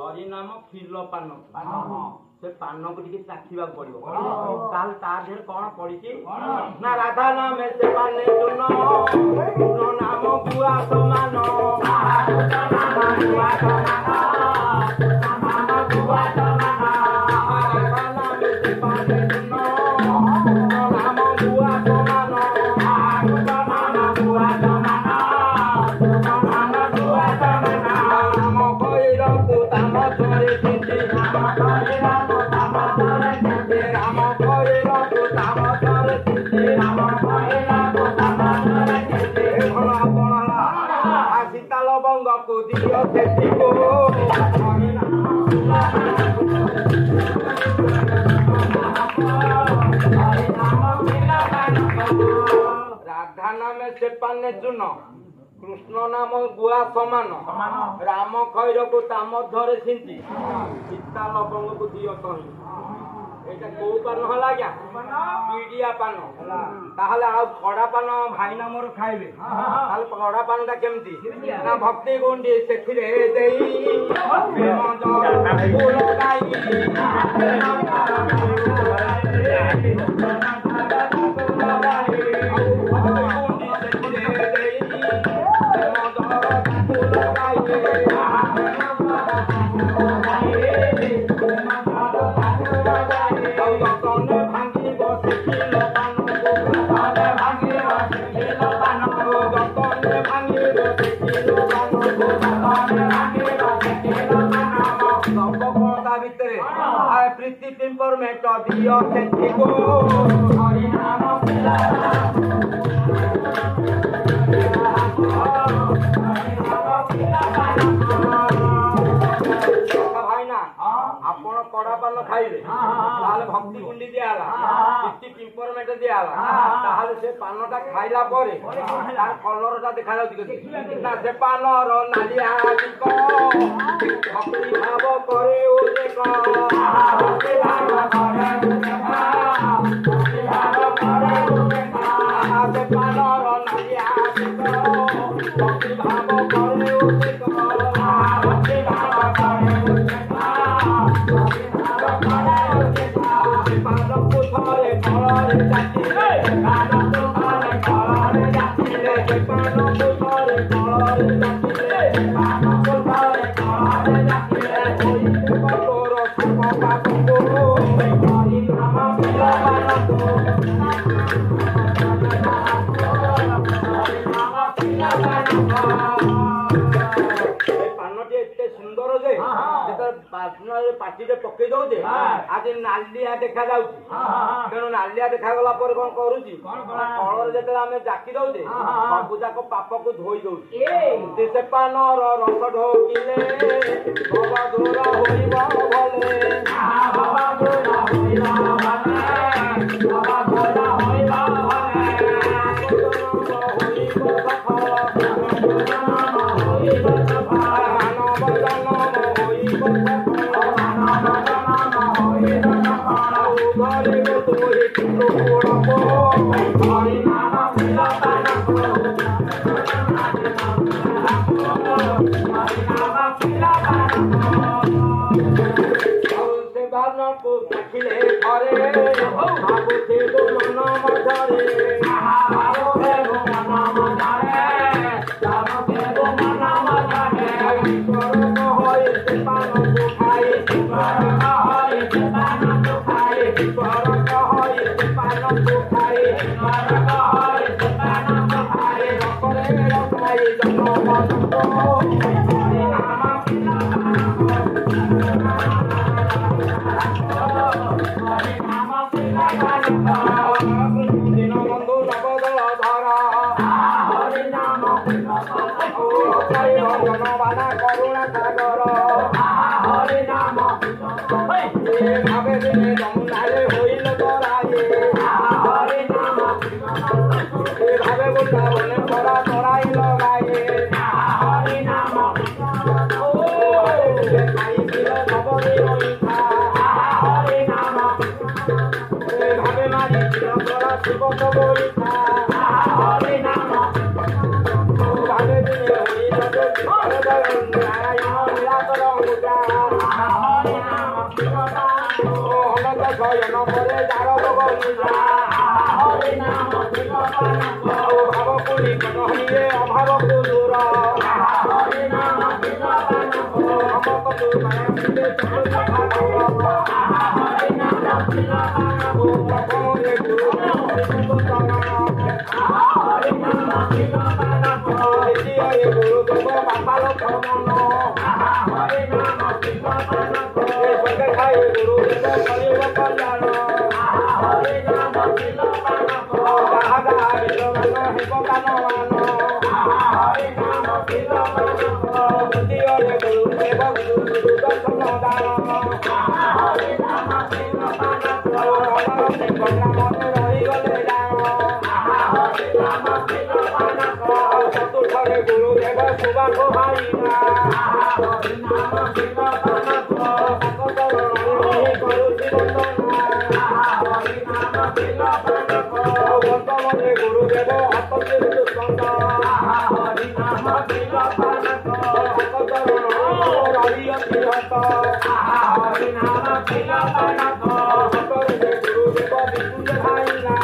हरिनाम खिल पान से पान को टिके चाखिबा पड़िबो ताल ता देर कोन पड़िची ना राधा नाम से पाने सुनो सुनो नाम बुआ समान नाम बुआ समान नाम बुआ समान राधा नाम से पाने सुनो सुनो नाम बुआ समान नाम बुआ समान नाम बुआ समान नाम कोइरो को ताम तोरे चिंती नाम कोइरो राधा नाम से पाने चुन कृष्ण नाम गुआ समान राम खैर को ताम धरे सिंची सीता लवंग को दियो कही एटा को पान हला क्या पीडिया पान ताहले आ खड़ा पान भाई नामर खाइबे ताहले खड़ा पानटा केमती ना भक्ति गुंडी सेथिरे देई प्रेम जल फूल गाई प्रीति टेम्परमेंट दियो सेठी को हरि नाम भाई ना आपण कड़ा पान खाइबे ताले भक्ति गुंडी दियाला प्रीति टेम्परमेंट दियाला ताले से पानटा खाइला परे तार कलरटा देखा जाउती ना से पानर नालिया को भक्ति भाव करे ओ देखो भक्ति भाव करे ओ देखो भक्ति भाव करे ओ देखो से पानर नालिया को भक्ति भाव करे ओ देखो भक्ति भाव करे ओ देखो भक्ति भाव करे ओ देखो पान पुथरे कलरे जाति पान पुथरे कलरे जाति पान पुथरे कलरे जाति पान पुथरे कलरे जाति तोर सब पाप को हरि नाम पिलावन को हरि नाम पिलावन पानटी एते सुंदर जे पार्टी पकई दौचे आज नालिया देखा जाऊँगी तेणु नालिया देखा गला पर कौन करुची कलर जो आम जाकी दौचे सबू जाक पाप को धोई दौचे से पानर रस ढोकिले भव दूर होइब भले भव दूर होइब भले भव दूर होइब ପରେ ଯାର ଭୋଗ ନିଦ୍ରା ଅଭାବକୁ ନିକଟ ହଇଏ ଅଭାବକୁ ଦୂର গুরুদেব বাপাল ভ্রমণ খাই গুরুদেব করিব কল্যাণ হেব কানমান গুরুদেব দর্শন দান রহিগলে চতুর্থরে গুরুদেব সুবাস ভাইনা বর্তমানে গুরুদেব অত্যন্ত দুষ্কন্দ গুরুদেব বিশুদ্ধ ভাইনা